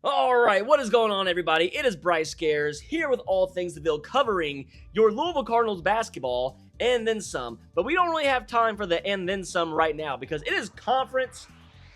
All right, what is going on, everybody? It is Bryce Scares here with All Things DeVille, covering your Louisville Cardinals basketball and then some. But we don't really have time for the and then some right now because it is conference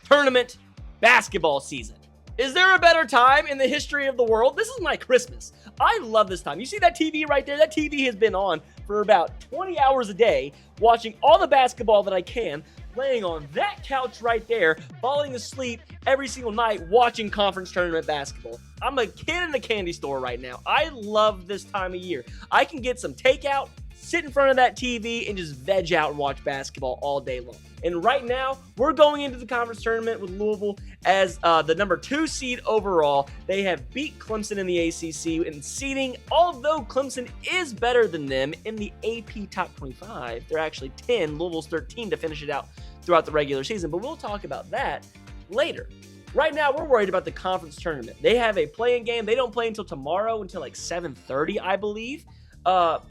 tournament basketball season. Is there a better time in the history of the world? This is my Christmas. I love this time. You see that TV right there? That TV has been on for about 20 hours a day, watching all the basketball that I can, laying on that couch right there, falling asleep every single night watching conference tournament basketball. I'm a kid in the candy store right now. I love this time of year. I can get some takeout, sit in front of that TV, and just veg out and watch basketball all day long. And right now, we're going into the conference tournament with Louisville as the number 2 seed overall. They have beat Clemson in the ACC in seeding, although Clemson is better than them in the AP Top 25. They're actually 10, Louisville's 13 to finish it out throughout the regular season, but we'll talk about that later. Right now, we're worried about the conference tournament. They have a play-in game. They don't play until tomorrow, until like 7:30, I believe.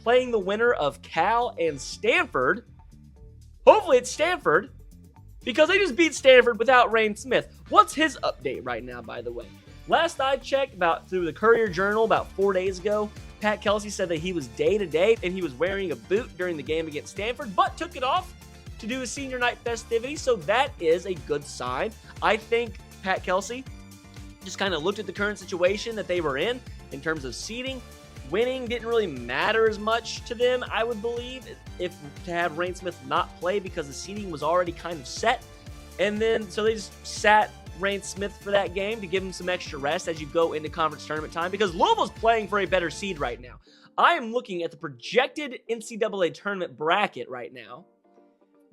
Playing the winner of Cal and Stanford. Hopefully it's Stanford, because they just beat Stanford without Reyne Smith. What's his update right now, by the way? Last I checked, about through the Courier-Journal about 4 days ago, Pat Kelsey said that he was day-to-day and he was wearing a boot during the game against Stanford, but took it off to do a senior night festivity, so that is a good sign. I think Pat Kelsey just kind of looked at the current situation that they were in terms of seeding. Winning didn't really matter as much to them, I would believe, if to have Reyne Smith not play because the seeding was already kind of set. And then, so they just sat Reyne Smith for that game to give him some extra rest as you go into conference tournament time, because Louisville's playing for a better seed right now. I am looking at the projected NCAA tournament bracket right now.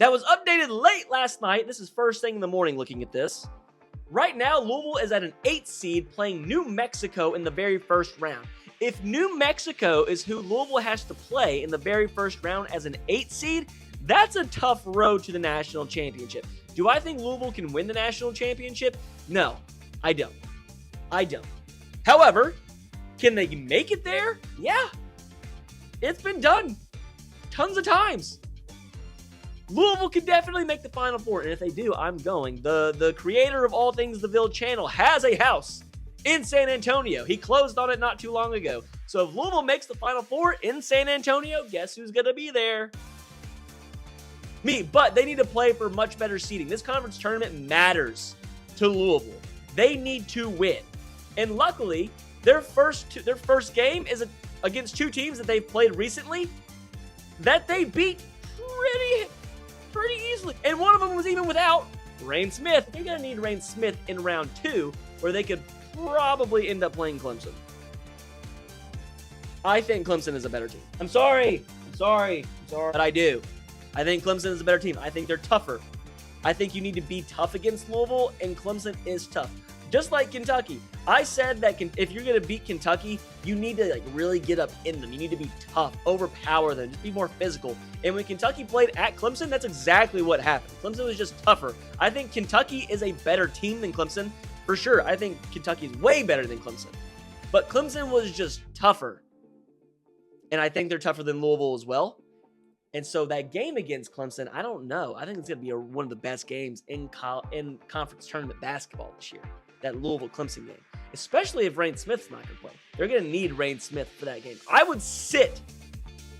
That was updated late last night. This is first thing in the morning looking at this. Right now, Louisville is at an 8th seed playing New Mexico in the very first round. If New Mexico is who Louisville has to play in the very first round as an 8th seed, that's a tough road to the national championship. Do I think Louisville can win the national championship? No, I don't. However, can they make it there? Yeah. It's been done tons of times. Louisville can definitely make the Final Four, and if they do, I'm going. The creator of All Things DeVille channel has a house in San Antonio. He closed on it not too long ago. So if Louisville makes the Final Four in San Antonio, guess who's going to be there? Me. But they need to play for much better seeding. This conference tournament matters to Louisville. They need to win. And luckily, their first game is against 2 teams that they've played recently that they beat pretty easily. And one of them was even without Reyne Smith. They're going to need Reyne Smith in round 2, where they could probably end up playing Clemson. I think Clemson is a better team. I'm sorry, but I do. I think Clemson is a better team. I think they're tougher. I think you need to be tough against Louisville, and Clemson is tough. Just like Kentucky. I said that if you're going to beat Kentucky, you need to really get up in them. You need to be tough, overpower them, just be more physical. And when Kentucky played at Clemson, that's exactly what happened. Clemson was just tougher. I think Kentucky is a better team than Clemson. For sure, I think Kentucky is way better than Clemson. But Clemson was just tougher. And I think they're tougher than Louisville as well. And so that game against Clemson, I don't know. I think it's going to be one of the best games in conference tournament basketball this year. That Louisville-Clemson game. Especially if Reyne Smith's not going to play. They're going to need Reyne Smith for that game. I would sit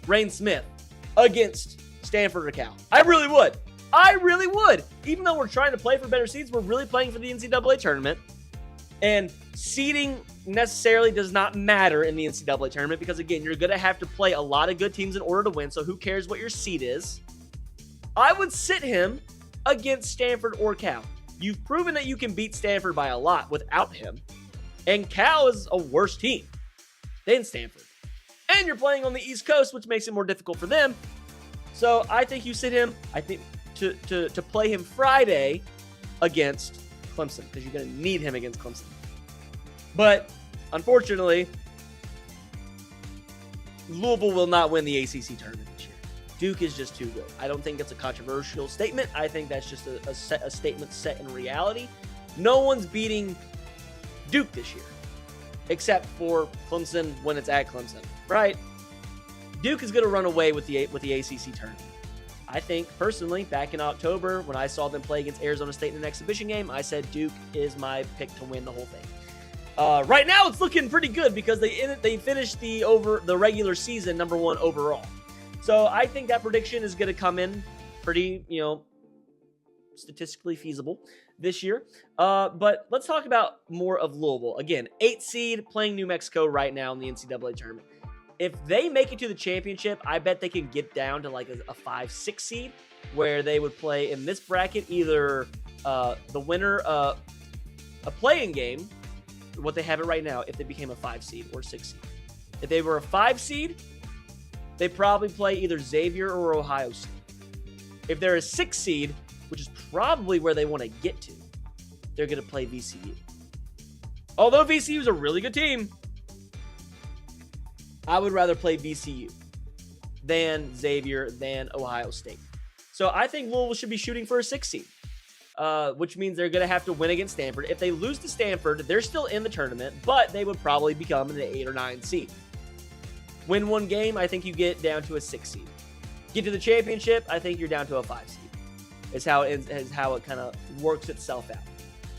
Reyne Smith against Stanford or Cal. I really would. Even though we're trying to play for better seeds, we're really playing for the NCAA tournament. And seeding necessarily does not matter in the NCAA tournament because, again, you're going to have to play a lot of good teams in order to win, so who cares what your seed is? I would sit him against Stanford or Cal. You've proven that you can beat Stanford by a lot without him, and Cal is a worse team than Stanford. And you're playing on the East Coast, which makes it more difficult for them. So I think you sit him, I think, to play him Friday against Clemson, because you're going to need him against Clemson. But, unfortunately, Louisville will not win the ACC tournament this year. Duke is just too good. I don't think it's a controversial statement. I think that's just a statement set in reality. No one's beating Duke this year, except for Clemson when it's at Clemson, right? Duke is going to run away with the ACC tournament. I think, personally, back in October, when I saw them play against Arizona State in an exhibition game, I said Duke is my pick to win the whole thing. Right now, it's looking pretty good because they finished the regular season #1 overall. So I think that prediction is going to come in pretty, statistically feasible this year. But let's talk about more of Louisville. Again, 8 seed playing New Mexico right now in the NCAA tournament. If they make it to the championship, I bet they can get down to like a 5-6 seed where they would play in this bracket either the winner a playing game, what they have it right now, if they became a 5 seed or 6 seed. If they were a 5 seed, they probably play either Xavier or Ohio State. If they're a 6 seed, which is probably where they want to get to, they're going to play VCU. Although VCU is a really good team, I would rather play VCU than Xavier, than Ohio State. So I think Louisville should be shooting for a 6 seed, which means they're going to have to win against Stanford. If they lose to Stanford, they're still in the tournament, but they would probably become an 8 or 9 seed. Win one game, I think you get down to a 6 seed. Get to the championship, I think you're down to a 5 seed. Is how it kind of works itself out.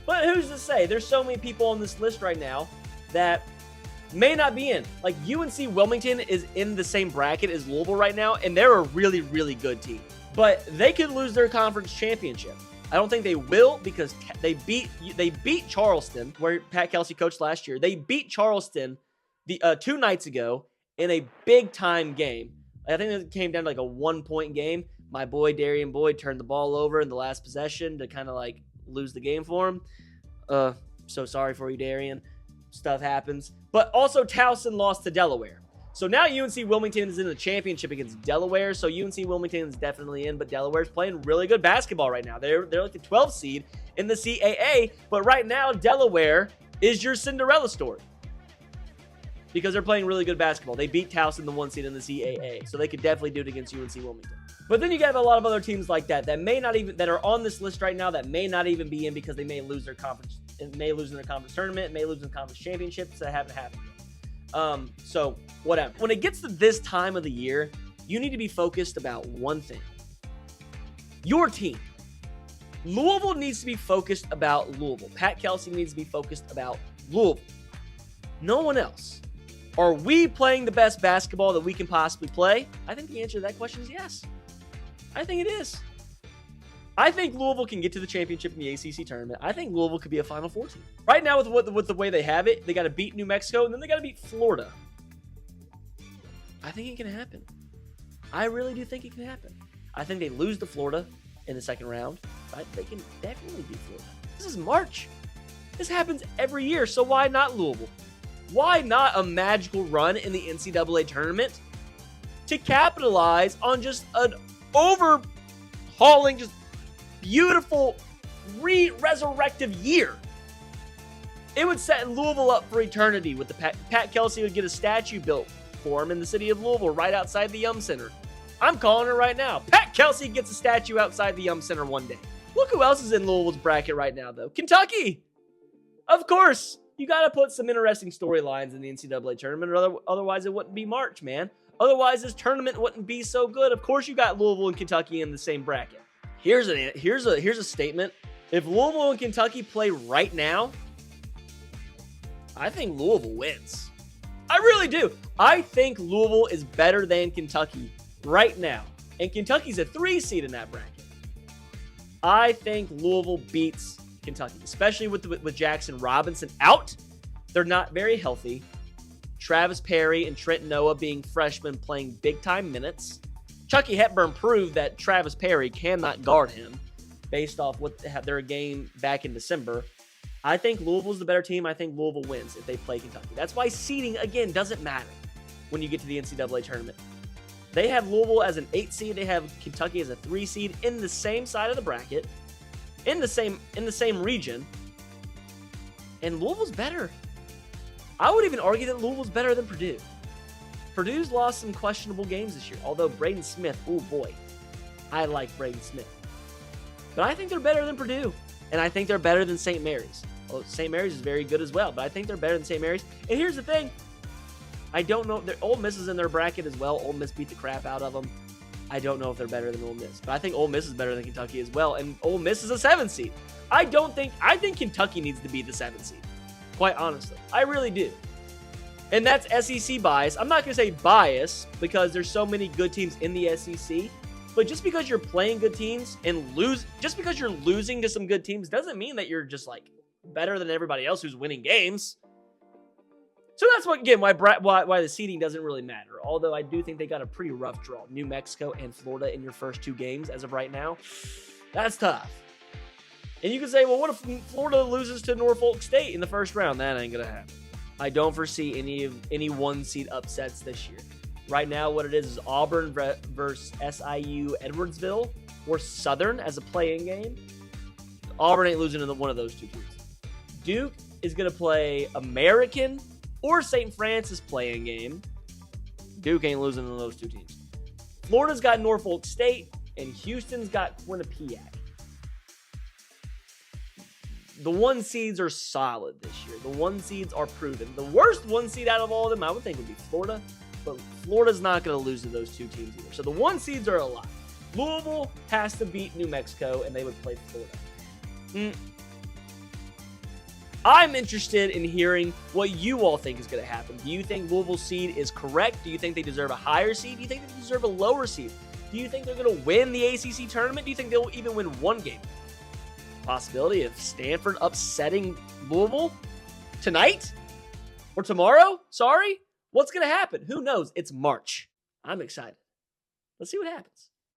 But who's to say? There's so many people on this list right now that may not be in. Like UNC Wilmington is in the same bracket as Louisville right now, and they're a really, really good team. But they could lose their conference championship. I don't think they will because they beat Charleston, where Pat Kelsey coached last year. They beat Charleston 2 nights ago in a big-time game. I think it came down to like a 1-point game. My boy Darian Boyd turned the ball over in the last possession to kind of like lose the game for him. So sorry for you, Darian. Stuff happens. But also Towson lost to Delaware. So now UNC Wilmington is in the championship against Delaware. So UNC Wilmington is definitely in, but Delaware's playing really good basketball right now. They're like the 12th seed in the CAA. But right now, Delaware is your Cinderella story, because they're playing really good basketball. They beat Towson, the 1 seed in the CAA, so they could definitely do it against UNC Wilmington. But then you have a lot of other teams like that that are on this list right now that may not even be in because they may lose their conference, and may lose in their conference tournament, may lose in the conference championships that haven't happened yet. So whatever. When it gets to this time of the year, you need to be focused about one thing: your team. Louisville needs to be focused about Louisville. Pat Kelsey needs to be focused about Louisville. No one else. Are we playing the best basketball that we can possibly play? I think the answer to that question is yes. I think it is. I think Louisville can get to the championship in the ACC tournament. I think Louisville could be a Final Four team. Right now, with the way they have it, they got to beat New Mexico, and then they got to beat Florida. I think it can happen. I really do think it can happen. I think they lose to Florida in the second round, but they can definitely beat Florida. This is March. This happens every year, so why not Louisville? Why not a magical run in the NCAA tournament to capitalize on just an overhauling, just beautiful, resurrective year? It would set Louisville up for eternity. With the Pat Kelsey would get a statue built for him in the city of Louisville right outside the Yum Center. I'm calling it right now. Pat Kelsey gets a statue outside the Yum Center one day. Look who else is in Louisville's bracket right now, though. Kentucky! Of course! You got to put some interesting storylines in the NCAA tournament, or otherwise it wouldn't be March, man. Otherwise, this tournament wouldn't be so good. Of course, you got Louisville and Kentucky in the same bracket. Here's a statement. If Louisville and Kentucky play right now, I think Louisville wins. I really do. I think Louisville is better than Kentucky right now, and Kentucky's a 3 seed in that bracket. I think Louisville beats Kentucky, especially with Jackson Robinson out. They're not very healthy. Travis Perry and Trent Noah being freshmen playing big-time minutes. Chucky Hepburn proved that Travis Perry cannot guard him based off their game back in December. I think Louisville's the better team. I think Louisville wins if they play Kentucky. That's why seeding, again, doesn't matter when you get to the NCAA tournament. They have Louisville as an 8 seed. They have Kentucky as a 3 seed in the same side of the bracket, in the same region, and Louisville's better. I would even argue that Louisville's better than Purdue. Purdue's lost some questionable games this year, although Reyne Smith, oh boy, I like Reyne Smith. But I think they're better than Purdue, and I think they're better than St. Mary's. Well, St. Mary's is very good as well, but I think they're better than St. Mary's. And here's the thing. I don't know. Ole Miss is in their bracket as well. Ole Miss beat the crap out of them. I don't know if they're better than Ole Miss, but I think Ole Miss is better than Kentucky as well, and Ole Miss is a 7 seed. I think Kentucky needs to be the 7 seed. quite honestly. I really do. And that's SEC bias. I'm not going to say bias because there's so many good teams in the SEC. But just because you're playing good teams and just because you're losing to some good teams doesn't mean that you're just like better than everybody else who's winning games. So that's what, again, why the seeding doesn't really matter. Although I do think they got a pretty rough draw. New Mexico and Florida in your first 2 games as of right now. That's tough. And you can say, well, what if Florida loses to Norfolk State in the first round? That ain't going to happen. I don't foresee any 1-seed upsets this year. Right now, what it is Auburn versus SIU Edwardsville or Southern as a play-in game. Auburn ain't losing to one of those 2 teams. Duke is going to play American or St. Francis play-in game. Duke ain't losing to those 2 teams. Florida's got Norfolk State, and Houston's got Quinnipiac. The 1 seeds are solid this year. The 1 seeds are proven. The worst 1 seed out of all of them, I would think, would be Florida. But Florida's not going to lose to those 2 teams either. So the 1 seeds are a lot. Louisville has to beat New Mexico, and they would play Florida. I'm interested in hearing what you all think is going to happen. Do you think Louisville's seed is correct? Do you think they deserve a higher seed? Do you think they deserve a lower seed? Do you think they're going to win the ACC tournament? Do you think they'll even win 1 game? Possibility of Stanford upsetting Louisville tonight or tomorrow? Sorry. What's going to happen? Who knows? It's March. I'm excited. Let's see what happens.